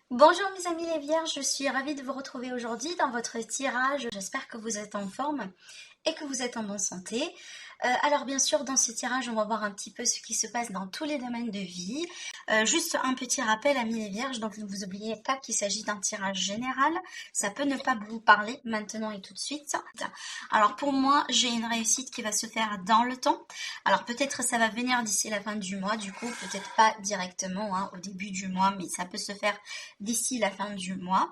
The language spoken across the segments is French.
Bonjour mes amis les vierges, je suis ravie de vous retrouver aujourd'hui dans votre tirage. J'espère que vous êtes en forme et que vous êtes en bonne santé. Alors bien sûr, dans ce tirage, on va voir un petit peu ce qui se passe dans tous les domaines de vie. Juste un petit rappel, amis les vierges, donc ne vous oubliez pas qu'il s'agit d'un tirage général. Ça peut ne pas vous parler maintenant et tout de suite. Alors pour moi, j'ai une réussite qui va se faire dans le temps. Alors peut-être ça va venir d'ici la fin du mois, du coup peut-être pas directement au début du mois, mais ça peut se faire d'ici la fin du mois.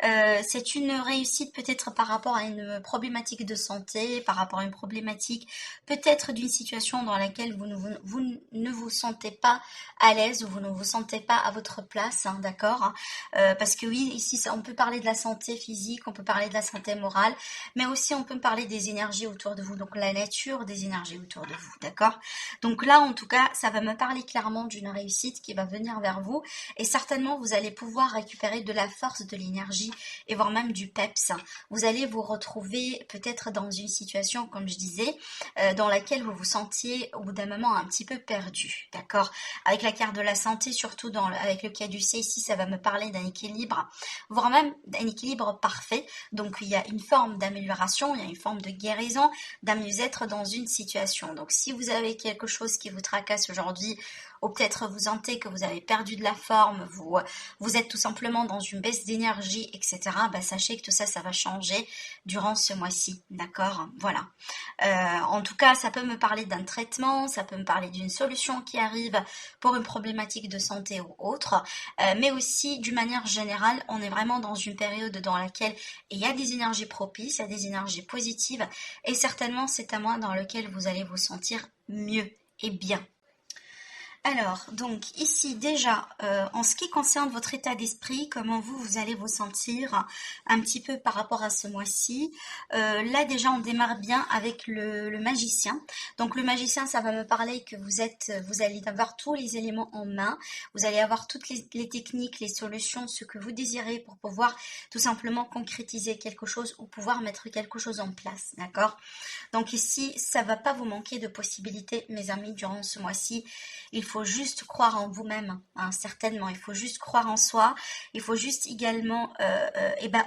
C'est une réussite peut-être par rapport à une problématique de santé, par rapport à une problématique peut-être d'une situation dans laquelle vous ne vous sentez pas à l'aise ou vous ne vous sentez pas à votre place, hein, d'accord. Parce que oui, ici on peut parler de la santé physique, on peut parler de la santé morale, mais aussi on peut parler des énergies autour de vous, donc la nature des énergies autour de vous, d'accord. Donc là, en tout cas, ça va me parler clairement d'une réussite qui va venir vers vous et certainement vous allez pouvoir récupérer de la force, de l'énergie et voire même du peps. Vous allez vous retrouver peut-être dans une situation, comme je disais, dans laquelle vous vous sentiez au bout d'un moment un petit peu perdu, d'accord. Avec la carte de la santé, surtout avec le caducée ici, ça va me parler d'un équilibre, voire même d'un équilibre parfait. Donc il y a une forme d'amélioration, il y a une forme de guérison, d'un mieux-être dans une situation. Donc si vous avez quelque chose qui vous tracasse aujourd'hui, ou peut-être vous sentez que vous avez perdu de la forme, vous êtes tout simplement dans une baisse d'énergie, etc., bah, sachez que tout ça, ça va changer durant ce mois-ci, d'accord. Voilà. En tout cas, ça peut me parler d'un traitement, ça peut me parler d'une solution qui arrive pour une problématique de santé ou autre, mais aussi d'une manière générale, on est vraiment dans une période dans laquelle il y a des énergies propices, il y a des énergies positives, et certainement c'est un mois dans lequel vous allez vous sentir mieux et bien. Alors, donc ici déjà, en ce qui concerne votre état d'esprit, comment vous allez vous sentir un petit peu par rapport à ce mois-ci. Là déjà, on démarre bien avec le magicien. Donc le magicien, ça va me parler que vous allez avoir tous les éléments en main, vous allez avoir toutes les techniques, les solutions, ce que vous désirez pour pouvoir tout simplement concrétiser quelque chose ou pouvoir mettre quelque chose en place, d'accord? Donc ici, ça va pas vous manquer de possibilités, mes amis, durant ce mois-ci. Il faut juste croire en vous-même, hein, certainement. Il faut juste croire en soi. Il faut juste également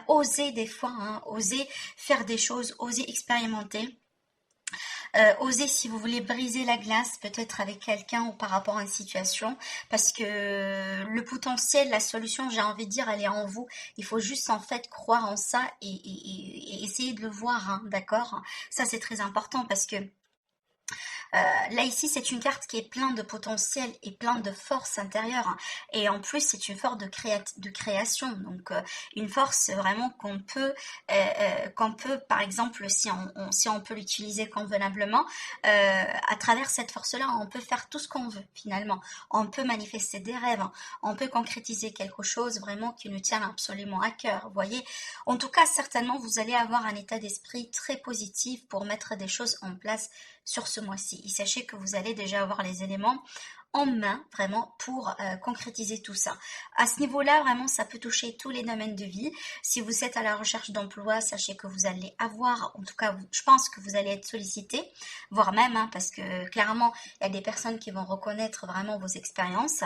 oser des fois, hein, oser faire des choses, oser expérimenter. Osez si vous voulez briser la glace peut-être avec quelqu'un ou par rapport à une situation parce que le potentiel, la solution, j'ai envie de dire, elle est en vous. Il faut juste en fait croire en ça et essayer de le voir, hein, d'accord. Ça c'est très important parce que là ici, c'est une carte qui est pleine de potentiel et pleine de force intérieure, hein. Et en plus, c'est une force de création. Donc, une force vraiment qu'on peut, par exemple, si on peut l'utiliser convenablement, à travers cette force-là, on peut faire tout ce qu'on veut finalement. On peut manifester des rêves, hein. On peut concrétiser quelque chose vraiment qui nous tient absolument à cœur. Vous voyez, en tout cas, certainement, vous allez avoir un état d'esprit très positif pour mettre des choses en place sur ce mois-ci. Et sachez que vous allez déjà avoir les éléments en main vraiment pour concrétiser tout ça. À ce niveau-là, vraiment, ça peut toucher tous les domaines de vie. Si vous êtes à la recherche d'emploi, sachez que vous allez avoir, en tout cas, je pense que vous allez être sollicité, voire même, hein, parce que clairement, il y a des personnes qui vont reconnaître vraiment vos expériences.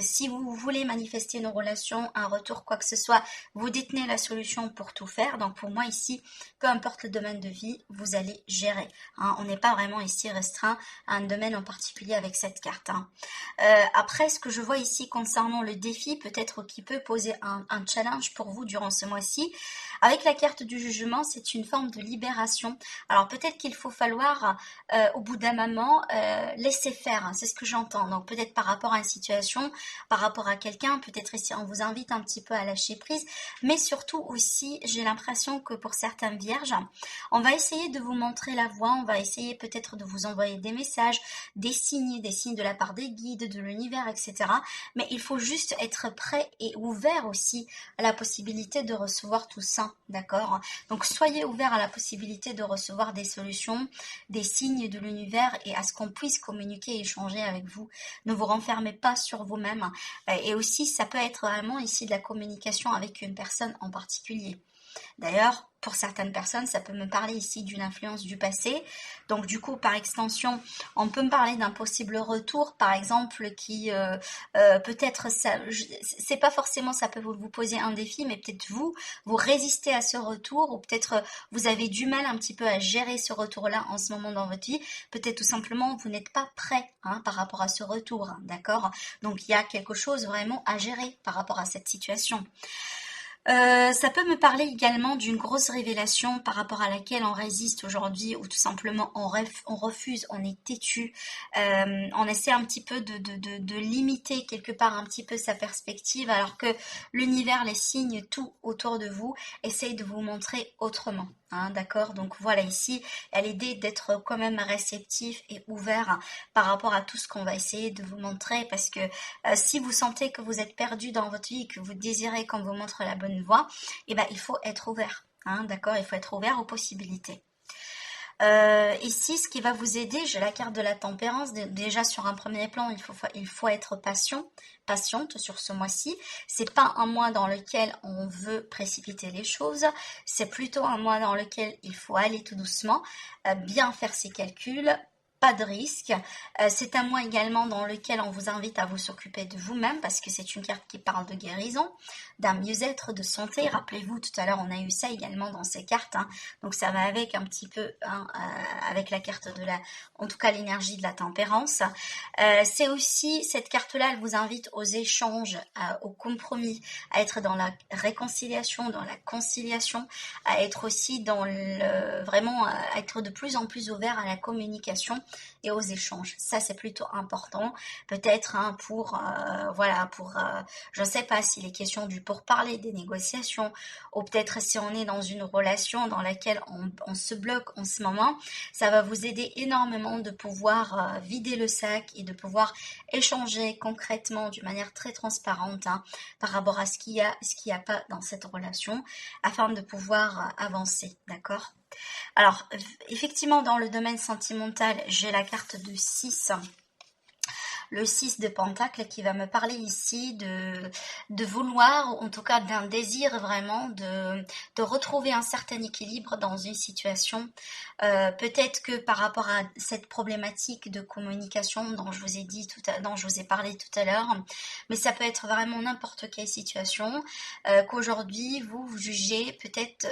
Si vous voulez manifester une relation, un retour, quoi que ce soit, vous détenez la solution pour tout faire. Donc pour moi ici, peu importe le domaine de vie, vous allez gérer, hein. On n'est pas vraiment ici restreint à un domaine en particulier avec cette carte, hein. Après, ce que je vois ici concernant le défi, peut-être qui peut poser un challenge pour vous durant ce mois-ci, avec la carte du jugement, c'est une forme de libération. Alors peut-être qu'il faut falloir, au bout d'un moment, laisser faire, hein, c'est ce que j'entends. Donc peut-être par rapport à une situation, par rapport à quelqu'un, peut-être ici on vous invite un petit peu à lâcher prise, mais surtout aussi, j'ai l'impression que pour certaines vierges, on va essayer de vous montrer la voie, on va essayer peut-être de vous envoyer des messages, des signes de la part des guides, de l'univers, etc. Mais il faut juste être prêt et ouvert aussi à la possibilité de recevoir tout ça, d'accord? Donc soyez ouvert à la possibilité de recevoir des solutions, des signes de l'univers et à ce qu'on puisse communiquer et échanger avec vous. Ne vous renfermez pas sur vous-même. Et aussi, ça peut être vraiment ici de la communication avec une personne en particulier. D'ailleurs, pour certaines personnes, ça peut me parler ici d'une influence du passé. Donc du coup, par extension, on peut me parler d'un possible retour, par exemple, qui peut-être ça, c'est pas forcément, ça peut vous poser un défi, mais peut-être vous résistez à ce retour, ou peut-être vous avez du mal un petit peu à gérer ce retour-là en ce moment dans votre vie. Peut-être tout simplement vous n'êtes pas prêt par rapport à ce retour, d'accord? Donc il y a quelque chose vraiment à gérer par rapport à cette situation. Ça peut me parler également d'une grosse révélation par rapport à laquelle on résiste aujourd'hui, ou tout simplement on refuse, on est têtu, on essaie un petit peu de limiter quelque part un petit peu sa perspective, alors que l'univers, les signes, tout autour de vous essaye de vous montrer autrement. D'accord, donc voilà, ici il y a l'idée d'être quand même réceptif et ouvert par rapport à tout ce qu'on va essayer de vous montrer, parce que si vous sentez que vous êtes perdu dans votre vie, que vous désirez qu'on vous montre la bonne voie, eh ben, il faut être ouvert, d'accord, il faut être ouvert aux possibilités. Ici, ce qui va vous aider, j'ai la carte de la tempérance. Déjà, sur un premier plan, il faut être patiente sur ce mois-ci. C'est pas un mois dans lequel on veut précipiter les choses. C'est plutôt un mois dans lequel il faut aller tout doucement, bien faire ses calculs. Pas de risque. C'est un mois également dans lequel on vous invite à vous s'occuper de vous-même, parce que c'est une carte qui parle de guérison, d'un mieux-être, de santé. Rappelez-vous, tout à l'heure, on a eu ça également dans ces cartes. Donc ça va avec un petit peu, avec la carte de en tout cas l'énergie de la tempérance. C'est aussi, cette carte-là, elle vous invite aux échanges, au compromis, à être dans la réconciliation, dans la conciliation, à être aussi dans vraiment à être de plus en plus ouvert à la communication et aux échanges. Ça, c'est plutôt important. Peut-être pour, je ne sais pas s'il est question du pourparler, des négociations, ou peut-être si on est dans une relation dans laquelle on se bloque en ce moment, ça va vous aider énormément de pouvoir vider le sac et de pouvoir échanger concrètement d'une manière très transparente par rapport à ce qu'il y a pas dans cette relation, afin de pouvoir avancer, d'accord? Alors, effectivement, dans le domaine sentimental, j'ai la carte de 6. Le 6 de Pentacle qui va me parler ici de vouloir, ou en tout cas d'un désir vraiment de retrouver un certain équilibre dans une situation. Peut-être que par rapport à cette problématique de communication dont je vous ai dont je vous ai parlé tout à l'heure, mais ça peut être vraiment n'importe quelle situation, qu'aujourd'hui vous jugez peut-être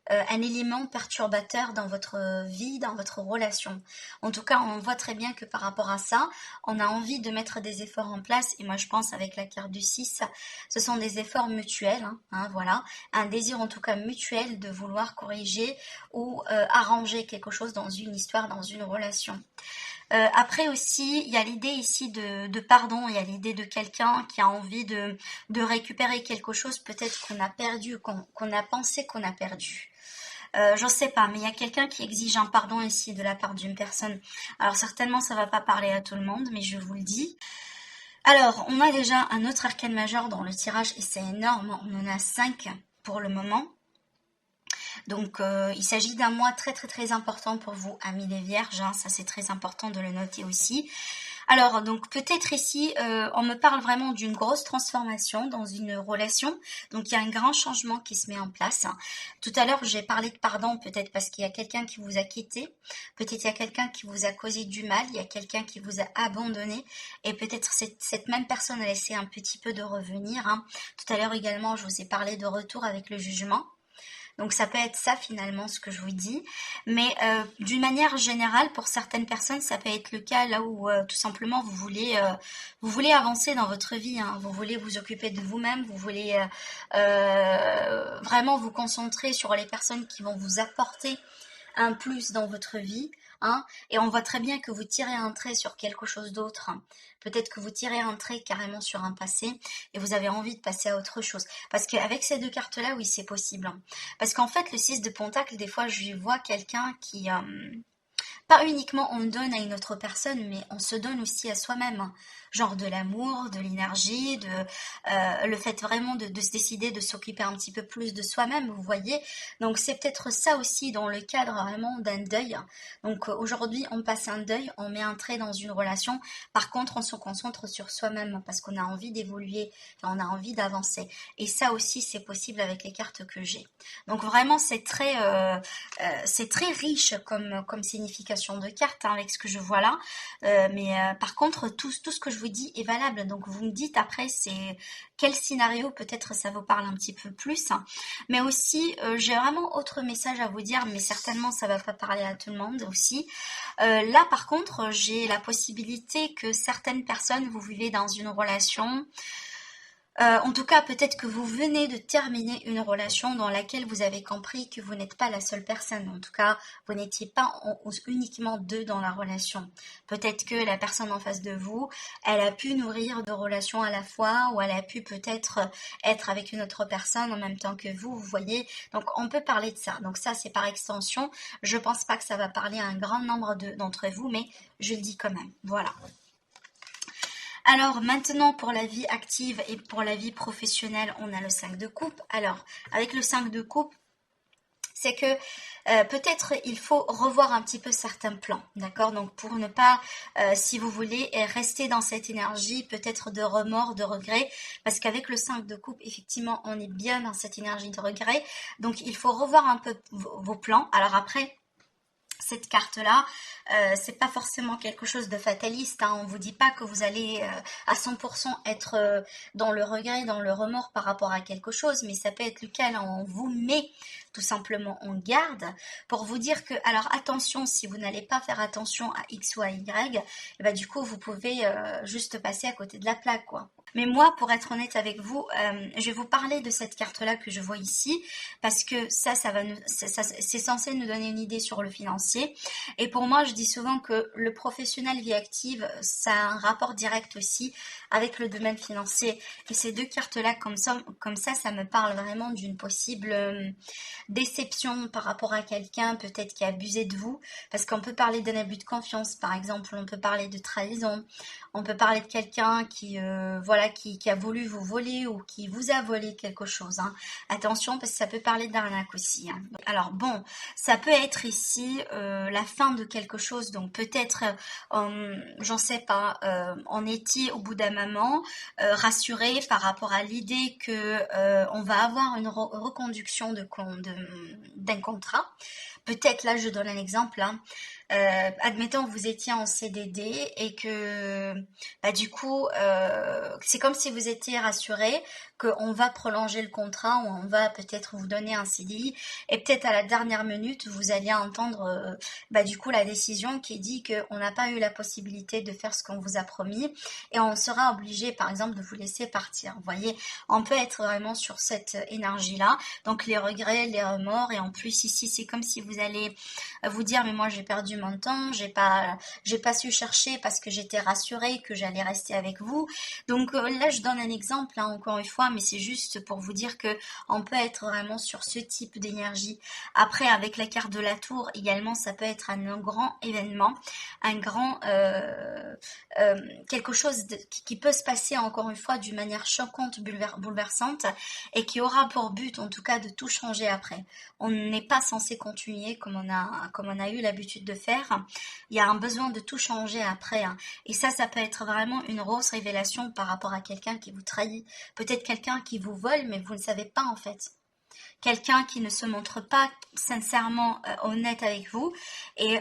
un élément perturbateur dans votre vie, dans votre relation. En tout cas, on voit très bien que par rapport à ça, on a envie de mettre des efforts en place, et moi je pense avec la carte du 6, ce sont des efforts mutuels, voilà, un désir en tout cas mutuel de vouloir corriger ou arranger quelque chose dans une histoire, dans une relation. Après aussi, il y a l'idée ici de pardon, il y a l'idée de quelqu'un qui a envie de récupérer quelque chose peut-être qu'on a perdu, qu'on a pensé qu'on a perdu. Je sais pas, mais il y a quelqu'un qui exige un pardon ici de la part d'une personne. Alors certainement ça va pas parler à tout le monde, mais je vous le dis. Alors, on a déjà un autre arcane majeur dans le tirage, et c'est énorme, on en a 5 pour le moment. Donc il s'agit d'un mois très très très important pour vous, amis les vierges, ça c'est très important de le noter aussi. Alors, donc peut-être ici, on me parle vraiment d'une grosse transformation dans une relation. Donc, il y a un grand changement qui se met en place. Tout à l'heure, j'ai parlé de pardon, peut-être parce qu'il y a quelqu'un qui vous a quitté. Peut-être il y a quelqu'un qui vous a causé du mal. Il y a quelqu'un qui vous a abandonné. Et peut-être cette même personne a essayé un petit peu de revenir. Tout à l'heure également, je vous ai parlé de retour avec le jugement. Donc ça peut être ça finalement ce que je vous dis, mais d'une manière générale pour certaines personnes ça peut être le cas là où tout simplement vous voulez avancer dans votre vie, vous voulez vous occuper de vous-même, vous voulez vraiment vous concentrer sur les personnes qui vont vous apporter un plus dans votre vie, et on voit très bien que vous tirez un trait sur quelque chose d'autre. Peut-être que vous tirez un trait carrément sur un passé et vous avez envie de passer à autre chose. Parce qu'avec ces deux cartes-là, oui, c'est possible. Parce qu'en fait, le 6 de Pentacle, des fois, je vois quelqu'un qui... pas uniquement on donne à une autre personne, mais on se donne aussi à soi-même, hein. Genre de l'amour, de l'énergie, le fait vraiment de se décider de s'occuper un petit peu plus de soi-même, vous voyez. Donc c'est peut-être ça aussi dans le cadre vraiment d'un deuil. Donc aujourd'hui on passe un deuil, on met un trait dans une relation. Par contre on se concentre sur soi-même parce qu'on a envie d'évoluer, on a envie d'avancer. Et ça aussi c'est possible avec les cartes que j'ai. Donc vraiment c'est très riche comme signification de carte, hein, avec ce que je vois là. Mais par contre, tout ce que je vous dis est valable. Donc vous me dites après, c'est quel scénario peut-être ça vous parle un petit peu plus. Mais aussi, j'ai vraiment autre message à vous dire, mais certainement ça va pas parler à tout le monde aussi. Là par contre, j'ai la possibilité que certaines personnes, vous vivez dans une relation. En tout cas, peut-être que vous venez de terminer une relation dans laquelle vous avez compris que vous n'êtes pas la seule personne. En tout cas, vous n'étiez pas uniquement deux dans la relation. Peut-être que la personne en face de vous, elle a pu nourrir deux relations à la fois, ou elle a pu peut-être être avec une autre personne en même temps que vous voyez. Donc, on peut parler de ça. Donc ça, c'est par extension. Je pense pas que ça va parler à un grand nombre d'entre vous, mais je le dis quand même. Voilà. Alors maintenant pour la vie active et pour la vie professionnelle, on a le 5 de coupe. Alors avec le 5 de coupe, c'est que peut-être il faut revoir un petit peu certains plans, d'accord? Donc pour ne pas, si vous voulez, rester dans cette énergie peut-être de remords, de regret, parce qu'avec le 5 de coupe, effectivement, on est bien dans cette énergie de regret. Donc il faut revoir un peu vos plans. Alors après, cette carte-là, c'est pas forcément quelque chose de fataliste, hein. On vous dit pas que vous allez à 100% être dans le regret, dans le remords par rapport à quelque chose, mais ça peut être le cas, là, on vous met tout simplement en garde pour vous dire que, alors attention, si vous n'allez pas faire attention à X ou à Y, et bah, du coup, vous pouvez juste passer à côté de la plaque, quoi. Mais moi, pour être honnête avec vous, je vais vous parler de cette carte-là que je vois ici, parce que c'est censé nous donner une idée sur le financier. Et pour moi, je dis souvent que le professionnel vie active, ça a un rapport direct aussi avec le domaine financier. Et ces deux cartes-là, comme ça, ça me parle vraiment d'une possible déception par rapport à quelqu'un peut-être qui a abusé de vous, parce qu'on peut parler d'un abus de confiance, par exemple, on peut parler de trahison, on peut parler de quelqu'un qui a voulu vous voler ou qui vous a volé quelque chose, hein. Attention parce que ça peut parler d'arnaque aussi, hein. Alors bon, ça peut être ici la fin de quelque chose, donc peut-être, j'en sais pas, on étiez au bout d'un moment rassuré par rapport à l'idée que on va avoir une reconduction d'un contrat. Peut-être, là je donne un exemple, hein. Admettons que vous étiez en CDD et que bah, du coup c'est comme si vous étiez rassuré qu'on va prolonger le contrat ou on va peut-être vous donner un CDI et peut-être à la dernière minute vous alliez entendre bah, du coup la décision qui dit qu'on n'a pas eu la possibilité de faire ce qu'on vous a promis et on sera obligé par exemple de vous laisser partir. Vous voyez, on peut être vraiment sur cette énergie là, donc les regrets, les remords, et en plus ici c'est comme si vous allez vous dire mais moi j'ai perdu mon temps, j'ai pas su chercher parce que j'étais rassurée que j'allais rester avec vous. Donc là je donne un exemple, hein, encore une fois, mais c'est juste pour vous dire que on peut être vraiment sur ce type d'énergie. Après avec la carte de la tour également, ça peut être un grand événement, un grand quelque chose qui peut se passer encore une fois d'une manière choquante, bouleversante, et qui aura pour but en tout cas de tout changer après. On n'est pas censé continuer comme on a eu l'habitude de faire. Il y a un besoin de tout changer après, hein. Et ça peut être vraiment une grosse révélation par rapport à quelqu'un qui vous trahit. Peut-être quelqu'un qui vous vole, mais vous ne savez pas en fait. Quelqu'un qui ne se montre pas sincèrement honnête avec vous, et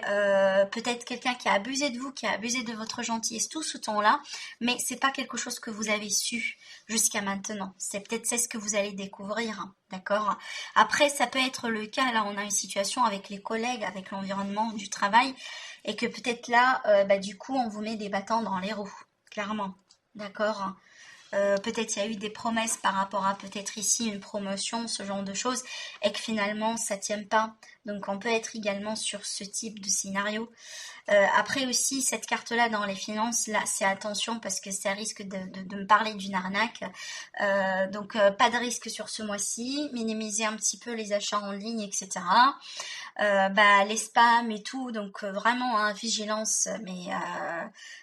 peut-être quelqu'un qui a abusé de vous, qui a abusé de votre gentillesse tout ce temps-là, mais c'est pas quelque chose que vous avez su jusqu'à maintenant. C'est ce que vous allez découvrir, hein, d'accord? Après, ça peut être le cas, là on a une situation avec les collègues, avec l'environnement du travail, et que peut-être là, bah, du coup, on vous met des bâtons dans les roues, clairement, d'accord? Peut-être il y a eu des promesses par rapport à peut-être ici une promotion, ce genre de choses, et que finalement ça tient pas. Donc on peut être également sur ce type de scénario. Après aussi, cette carte-là dans les finances, là, c'est attention parce que ça risque de me parler d'une arnaque. Donc pas de risque sur ce mois-ci, minimiser un petit peu les achats en ligne, etc. Les spams et tout, donc vraiment hein, vigilance, mais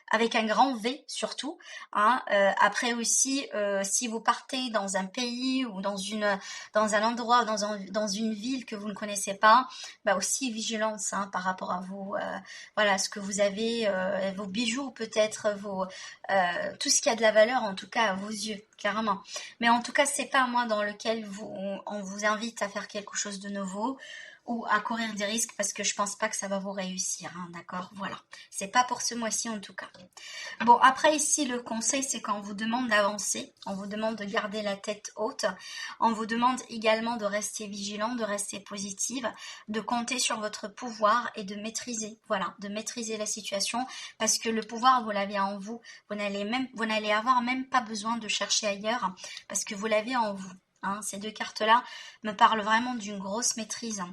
avec un grand V surtout. Hein. Après aussi, si vous partez dans un pays ou dans un endroit, dans une ville que vous ne connaissez pas, bah aussi vigilance hein, par rapport à vous, voilà ce que vous avez, vos bijoux peut-être, tout ce qui a de la valeur en tout cas à vos yeux, clairement. Mais en tout cas, c'est pas moi dans lequel on vous invite à faire quelque chose de nouveau ou à courir des risques parce que je pense pas que ça va vous réussir, hein, d'accord? Voilà. C'est pas pour ce mois-ci en tout cas. Bon, après ici, le conseil, c'est qu'on vous demande d'avancer, on vous demande de garder la tête haute, on vous demande également de rester vigilant, de rester positive, de compter sur votre pouvoir et de maîtriser, voilà, de maîtriser la situation parce que le pouvoir, vous l'avez en vous, vous n'allez avoir même pas besoin de chercher ailleurs parce que vous l'avez en vous. Hein, ces deux cartes-là me parlent vraiment d'une grosse maîtrise.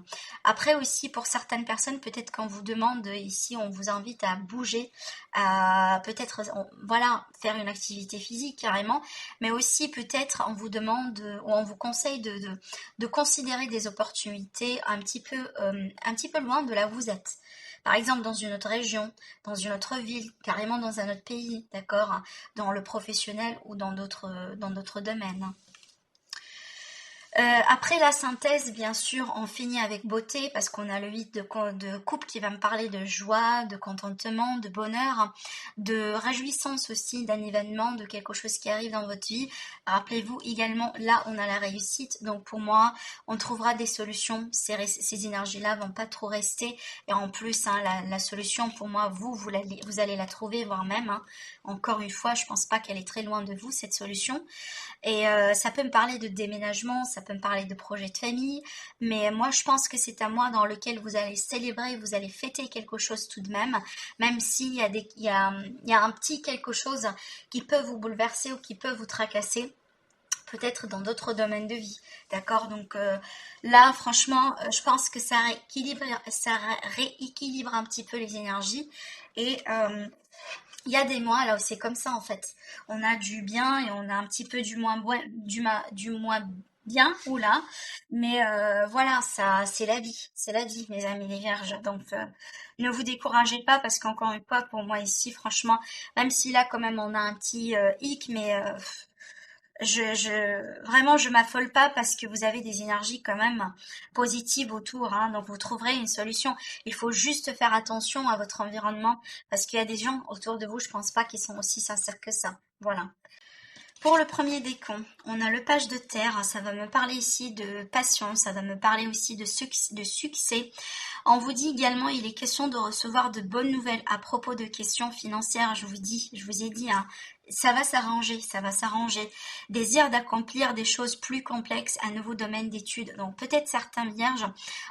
Après aussi, pour certaines personnes, peut-être qu'on vous demande ici, on vous invite à bouger, à peut-être, voilà, faire une activité physique carrément, mais aussi peut-être on vous demande ou on vous conseille de considérer des opportunités un petit peu loin de là où vous êtes. Par exemple, dans une autre région, dans une autre ville, carrément dans un autre pays, d'accord, dans le professionnel ou dans d'autres domaines. Après la synthèse, bien sûr, on finit avec beauté parce qu'on a le 8 de coupe qui va me parler de joie, de contentement, de bonheur, de réjouissance aussi, d'un événement, de quelque chose qui arrive dans votre vie. Rappelez-vous également, là, on a la réussite. Donc pour moi, on trouvera des solutions. Ces énergies-là vont pas trop rester. Et en plus, hein, la solution, pour moi, vous allez la trouver, voire même, hein, encore une fois, je pense pas qu'elle est très loin de vous, cette solution. Et ça peut me parler de déménagement, ça peut me parler de projet de famille, mais moi je pense que c'est un mois dans lequel vous allez célébrer, vous allez fêter quelque chose tout de même s'il y a il y a un petit quelque chose qui peut vous bouleverser ou qui peut vous tracasser. Peut-être dans d'autres domaines de vie, d'accord? Donc là, franchement, je pense que ça rééquilibre un petit peu les énergies et il y a des mois là où c'est comme ça en fait. On a du bien et on a un petit peu du moins bien, oula. Mais voilà, ça, c'est la vie, mes amis les vierges. Donc ne vous découragez pas parce qu'encore une fois, pour moi ici, franchement, même si là quand même on a un petit hic, mais vraiment, je m'affole pas parce que vous avez des énergies quand même positives autour, hein, donc vous trouverez une solution. Il faut juste faire attention à votre environnement parce qu'il y a des gens autour de vous, je pense pas qu'ils sont aussi sincères que ça. Voilà. Pour le premier décompte, on a le page de terre, ça va me parler ici de passion, ça va me parler aussi de succès. On vous dit également, il est question de recevoir de bonnes nouvelles à propos de questions financières, je vous ai dit, hein, ça va s'arranger, ça va s'arranger. Désir d'accomplir des choses plus complexes, un nouveau domaine d'études. Donc peut-être certains vierges,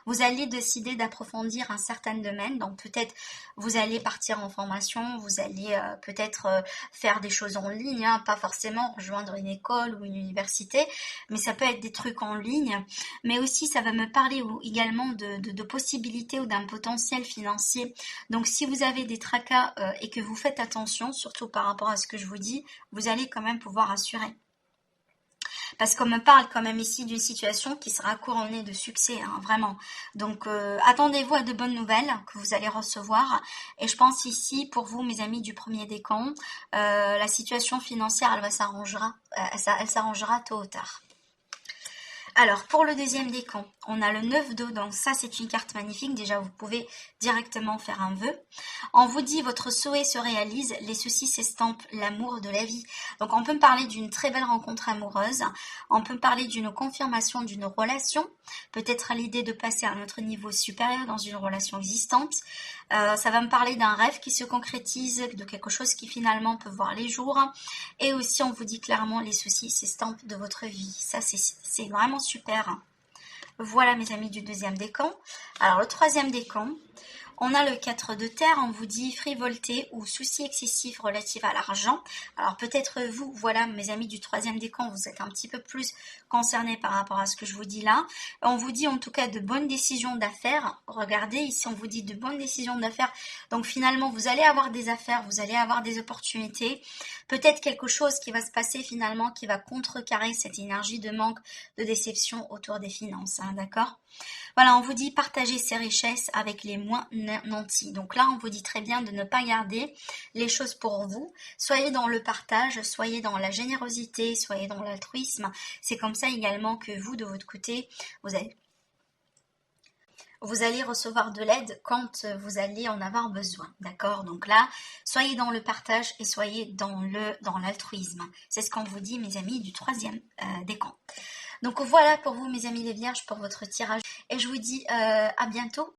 vous allez décider d'approfondir un certain domaine. Donc peut-être vous allez partir en formation, vous allez peut-être faire des choses en ligne, hein, pas forcément rejoindre une école ou une université, mais ça peut être des trucs en ligne. Mais aussi ça va me parler également de possibilités ou d'un potentiel financier. Donc si vous avez des tracas et que vous faites attention, surtout par rapport à ce que je vous dis, vous allez quand même pouvoir assurer. Parce qu'on me parle quand même ici d'une situation qui sera couronnée de succès, hein, vraiment. Donc attendez-vous à de bonnes nouvelles que vous allez recevoir. Et je pense ici, pour vous, mes amis du premier décompte, la situation financière, elle s'arrangera tôt ou tard. Alors, pour le deuxième décan, on a le 9 d'eau, donc ça c'est une carte magnifique, déjà vous pouvez directement faire un vœu. On vous dit votre souhait se réalise, les soucis s'estampent, l'amour de la vie. Donc on peut me parler d'une très belle rencontre amoureuse, on peut me parler d'une confirmation d'une relation, peut-être à l'idée de passer à un autre niveau supérieur dans une relation existante. Ça va me parler d'un rêve qui se concrétise, de quelque chose qui finalement peut voir les jours. Et aussi on vous dit clairement les soucis s'estampent de votre vie. Ça c'est vraiment super. Voilà mes amis du deuxième décan. Alors le troisième décan, On a le 4 de terre, on vous dit frivolité ou souci excessif relatif à l'argent. Alors peut-être vous, voilà mes amis du 3e décan, vous êtes un petit peu plus concernés par rapport à ce que je vous dis là. On vous dit en tout cas de bonnes décisions d'affaires. Regardez, ici on vous dit de bonnes décisions d'affaires. Donc finalement, vous allez avoir des affaires, vous allez avoir des opportunités. Peut-être quelque chose qui va se passer finalement, qui va contrecarrer cette énergie de manque, de déception autour des finances, hein, d'accord ? Voilà, on vous dit partager ses richesses avec les moins nantis. Donc là, on vous dit très bien de ne pas garder les choses pour vous. Soyez dans le partage, soyez dans la générosité, soyez dans l'altruisme. C'est comme ça également que vous, de votre côté, vous allez recevoir de l'aide quand vous allez en avoir besoin, d'accord? Donc là, soyez dans le partage et soyez dans l'altruisme. C'est ce qu'on vous dit, mes amis, du 3e décan. Donc voilà pour vous, mes amis les vierges, pour votre tirage. Et je vous dis à bientôt.